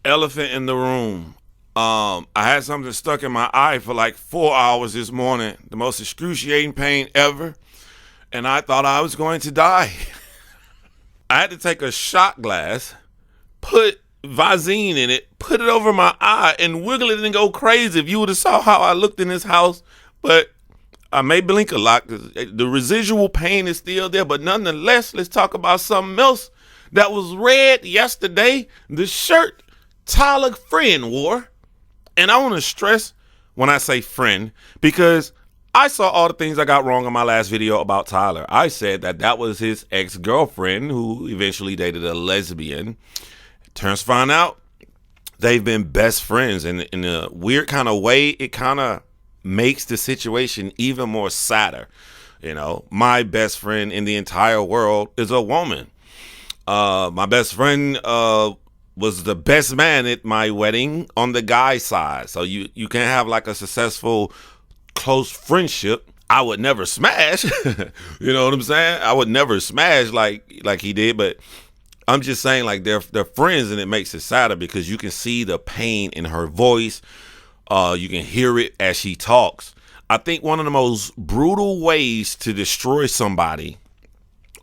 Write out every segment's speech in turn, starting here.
Elephant in the room. I had something stuck in my eye for like 4 hours this morning. The most excruciating pain ever. And I thought I was going to die. I had to take a shot glass, put Visine in it, put it over my eye, and wiggle it and go crazy. If you would have saw how I looked in this house, but I may blink a lot because the residual pain is still there. But nonetheless, let's talk about something else that was read yesterday. The shirt Tyler friend wore. And I want to stress when I say friend, because I saw all the things I got wrong in my last video about Tyler. I said that was his ex-girlfriend who eventually dated a lesbian. Turns find out they've been best friends, and in a weird kind of way, it kind of makes the situation even more sadder. You know, my best friend in the entire world is a woman. My best friend was the best man at my wedding on the guy side. So you can have like a successful close friendship. I would never smash. You know what I'm saying? I would never smash like he did, but I'm just saying, like, they're friends, and it makes it sadder because you can see the pain in her voice. You can hear it as she talks. I think one of the most brutal ways to destroy somebody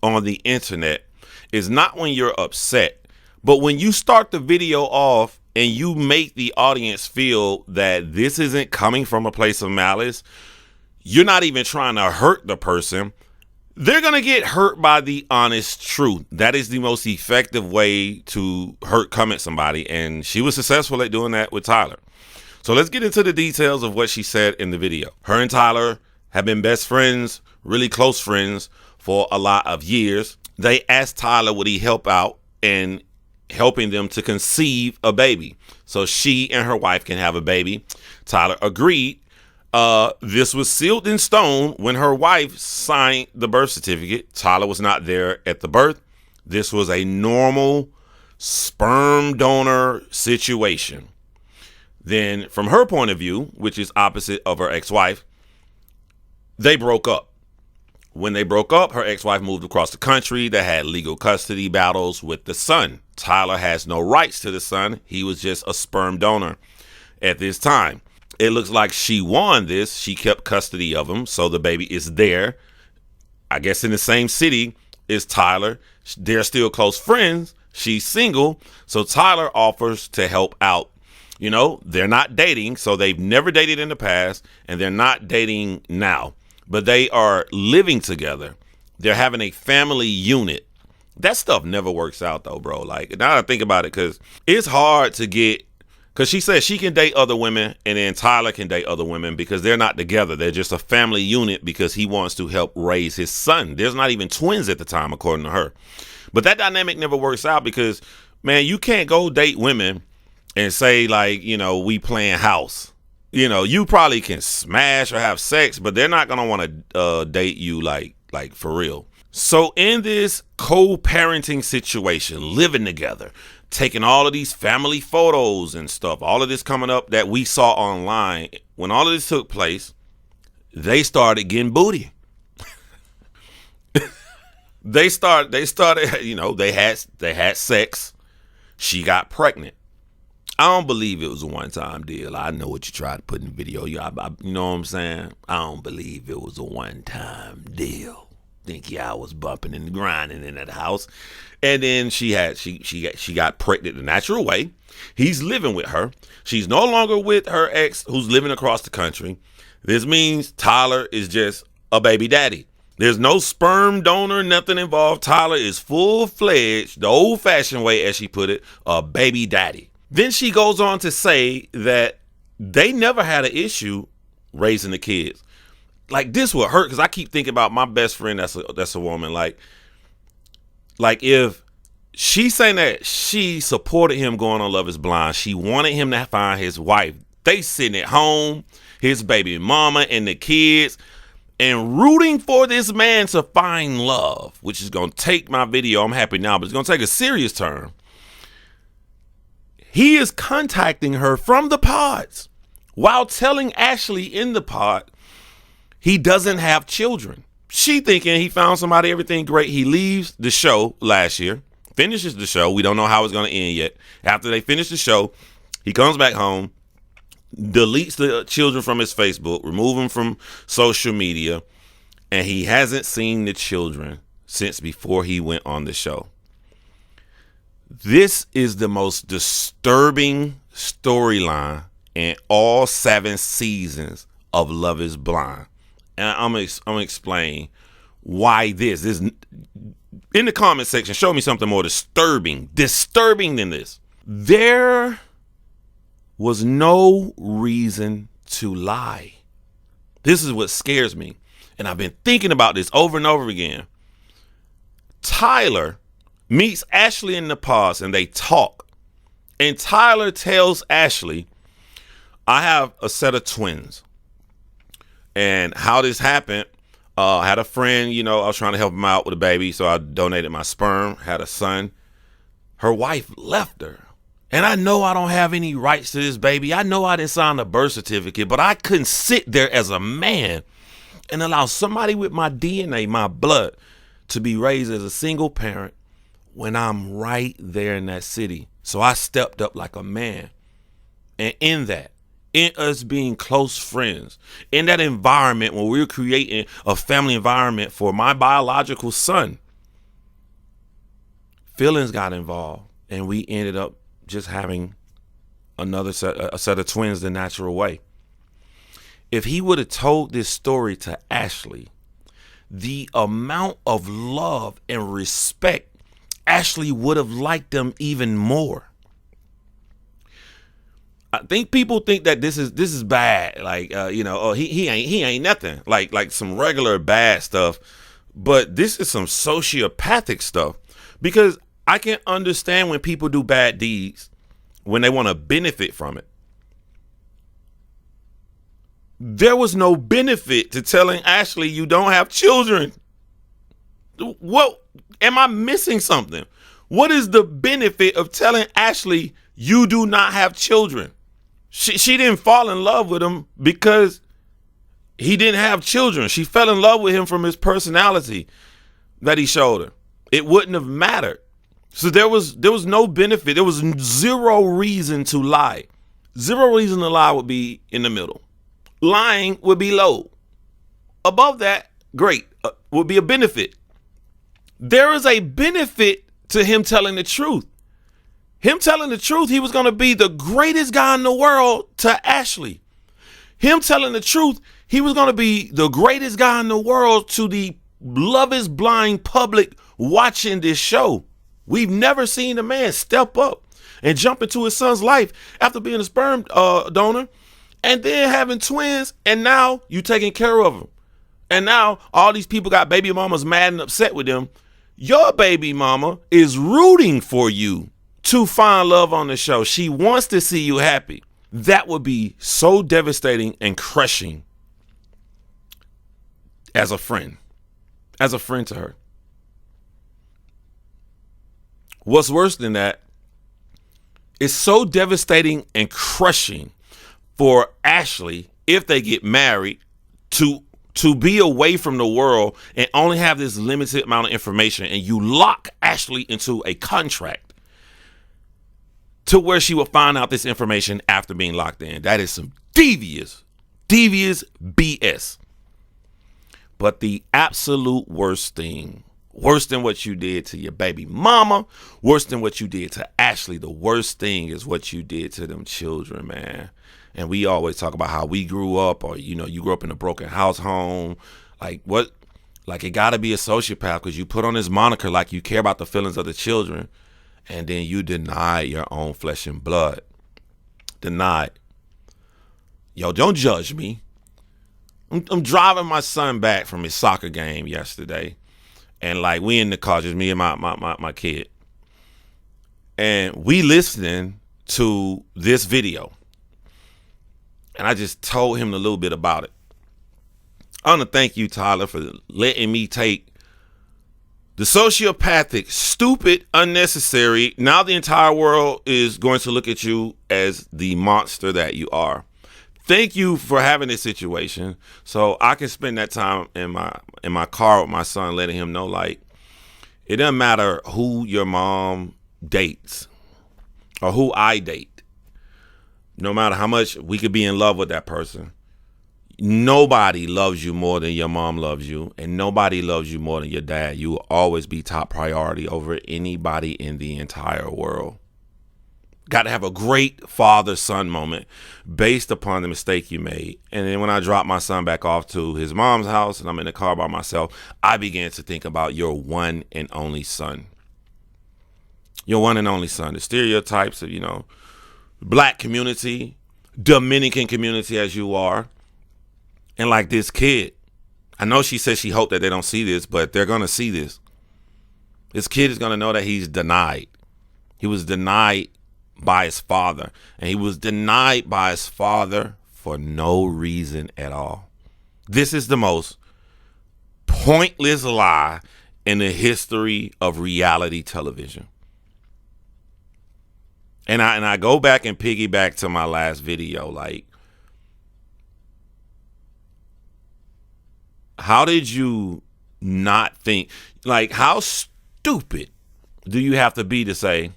on the internet is not when you're upset, but when you start the video off and you make the audience feel that this isn't coming from a place of malice. You're not even trying to hurt the person. They're going to get hurt by the honest truth. That is the most effective way to come at somebody. And she was successful at doing that with Tyler. So let's get into the details of what she said in the video. Her and Tyler have been best friends, really close friends for a lot of years. They asked Tyler would he help out in helping them to conceive a baby so she and her wife can have a baby. Tyler agreed. This was sealed in stone when her wife signed the birth certificate. Tyler was not there at the birth. This was a normal sperm donor situation. Then from her point of view, which is opposite of her ex-wife, they broke up. When they broke up, her ex-wife moved across the country. They had legal custody battles with the son. Tyler has no rights to the son. He was just a sperm donor at this time. It looks like she won this. She kept custody of him, so the baby is there. I guess in the same city as Tyler. They're still close friends. She's single, so Tyler offers to help out. You know, they're not dating, so they've never dated in the past, and they're not dating now. But they are living together. They're having a family unit. That stuff never works out, though, bro. Like, now that I think about it, because it's hard to get. Because she says she can date other women, and then Tyler can date other women because they're not together. They're just a family unit because he wants to help raise his son. There's not even twins at the time, according to her. But that dynamic never works out because, man, you can't go date women and say, like, you know, we playing house. You know, you probably can smash or have sex, but they're not going to want to date you like for real. So in this co-parenting situation, living together, taking all of these family photos and stuff, all of this coming up that we saw online, when all of this took place, they started getting booty. They started, you know, they had sex. She got pregnant. I don't believe it was a one-time deal. I know what you tried to put in the video. You know what I'm saying? I don't believe it was a one-time deal. Think y'all was bumping and grinding in that house. And then she got pregnant the natural way. He's living with her. She's no longer with her ex who's living across the country. This means Tyler is just a baby daddy. There's no sperm donor, nothing involved. Tyler is full-fledged, the old-fashioned way, as she put it, a baby daddy. Then she goes on to say that they never had an issue raising the kids. Like, this would hurt because I keep thinking about my best friend that's a woman. Like if she's saying that she supported him going on Love is Blind, she wanted him to find his wife. They sitting at home, his baby mama and the kids, and rooting for this man to find love, which is going to take my video, I'm happy now, but it's going to take a serious turn. He is contacting her from the pods while telling Ashley in the pod he doesn't have children. She thinking he found somebody, everything great. He leaves the show last year, finishes the show. We don't know how it's going to end yet. After they finish the show, he comes back home, deletes the children from his Facebook, remove them from social media, and he hasn't seen the children since before he went on the show. This is the most disturbing storyline in all 7 seasons of Love is Blind. And I'm gonna explain why this is. In the comment section, show me something more disturbing than this. There was no reason to lie. This is what scares me. And I've been thinking about this over and over again. Tyler meets Ashley in the past and they talk. And Tyler tells Ashley, I have a set of twins. And how this happened, I had a friend, I was trying to help him out with a baby. So I donated my sperm, had a son. Her wife left her. And I know I don't have any rights to this baby. I know I didn't sign a birth certificate, but I couldn't sit there as a man and allow somebody with my DNA, my blood, to be raised as a single parent when I'm right there in that city. So I stepped up like a man. And in us being close friends, in that environment when we were creating a family environment for my biological son, feelings got involved and we ended up just having a set of twins the natural way. If he would have told this story to Ashley, the amount of love and respect, Ashley would have liked them even more. I think people think that this is bad, like he ain't nothing, like some regular bad stuff, but this is some sociopathic stuff, because I can understand when people do bad deeds when they want to benefit from it. There was no benefit to telling Ashley you don't have children. What am I missing something? What is the benefit of telling Ashley you do not have children? She didn't fall in love with him because he didn't have children. She fell in love with him from his personality that he showed her. It wouldn't have mattered. So there was no benefit. There was zero reason to lie. Zero reason to lie would be in the middle. Lying would be low. Above that, great, would be a benefit. There is a benefit to him telling the truth. Him telling the truth, he was going to be the greatest guy in the world to Ashley. Him telling the truth, he was going to be the greatest guy in the world to the Love is Blind public watching this show. We've never seen a man step up and jump into his son's life after being a sperm donor and then having twins, and now you taking care of them. And now all these people got baby mamas mad and upset with them. Your baby mama is rooting for you to find love on the show. She wants to see you happy. That would be so devastating and crushing as a friend to her. What's worse than that, it's so devastating and crushing for Ashley if they get married to be away from the world and only have this limited amount of information, and you lock Ashley into a contract to where she will find out this information after being locked in. That is some devious BS. But the absolute worst thing, worse than what you did to your baby mama, worse than what you did to Ashley, the worst thing is what you did to them children, man. And we always talk about how we grew up, or, you grew up in a broken house home. Like what? Like it got to be a sociopath because you put on this moniker like you care about the feelings of the children, and then you deny your own flesh and blood. Denied. Yo, don't judge me. I'm driving my son back from his soccer game yesterday, and like we in the car, just me and my kid, and we listening to this video. And I just told him a little bit about it. I want to thank you, Tyler, for letting me take the sociopathic, stupid, unnecessary. Now the entire world is going to look at you as the monster that you are. Thank you for having this situation so I can spend that time in my car with my son, letting him know, like, It doesn't matter who your mom dates or who I date. No matter how much we could be in love with that person, nobody loves you more than your mom loves you, and nobody loves you more than your dad. You will always be top priority over anybody in the entire world. Got to have a great father-son moment based upon the mistake you made. And then when I dropped my son back off to his mom's house and I'm in the car by myself, I began to think about your one and only son. Your one and only son. The stereotypes of, black community, Dominican community as you are. And like this kid, I know she says she hoped that they don't see this, but they're going to see this. This kid is going to know that he's denied. He was denied by his father, and he was denied by his father for no reason at all. This is the most pointless lie in the history of reality television. And I go back and piggyback to my last video, like, how did you not think, like, how stupid do you have to be to say,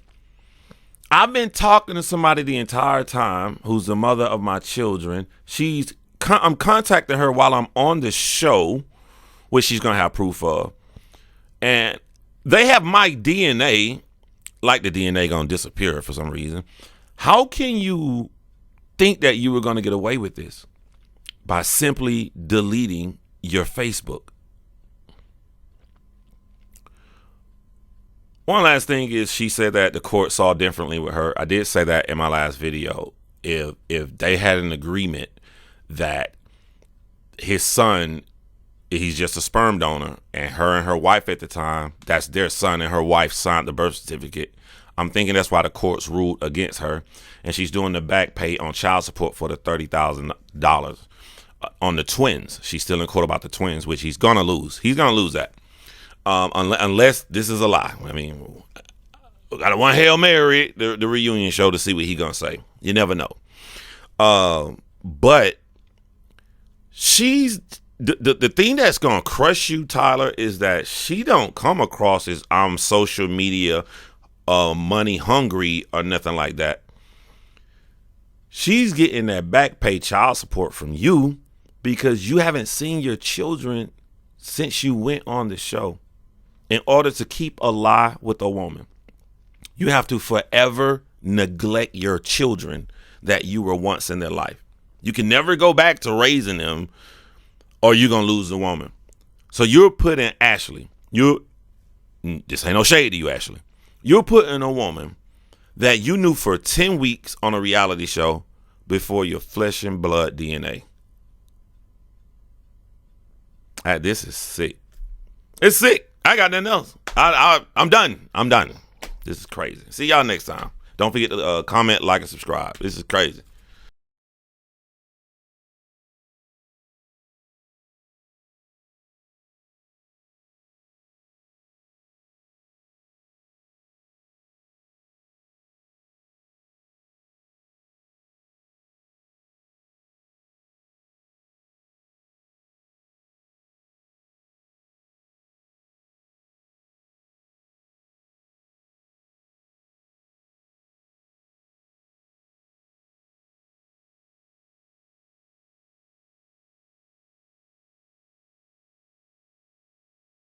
I've been talking to somebody the entire time who's the mother of my children. I'm contacting her while I'm on the show, which she's going to have proof of. And they have my DNA, like the DNA going to disappear for some reason. How can you think that you were going to get away with this? By simply deleting your Facebook. One last thing is, she said that the court saw differently with her. I did say that in my last video. If they had an agreement that his son, he's just a sperm donor, and her wife at the time, that's their son, and her wife signed the birth certificate, I'm thinking that's why the courts ruled against her, and she's doing the back pay on child support for the $30,000 on the twins. She's still in court about the twins, which he's gonna lose. He's gonna lose that. Unless this is a lie. I mean, we got one Hail Mary, the reunion show, to see what he gonna say. You never know. But she's the thing that's gonna crush you, Tyler, is that she don't come across as social media money hungry or nothing like that. She's getting that back pay child support from you because you haven't seen your children since you went on the show. In order to keep a lie with a woman, you have to forever neglect your children that you were once in their life. You can never go back to raising them, or you're going to lose the woman. So you're putting Ashley, this ain't no shade to you, Ashley. You're putting a woman that you knew for 10 weeks on a reality show before your flesh and blood DNA. This is sick. It's sick. I got nothing else. I'm done. I'm done. This is crazy. See y'all next time. Don't forget to comment, like, and subscribe. This is crazy.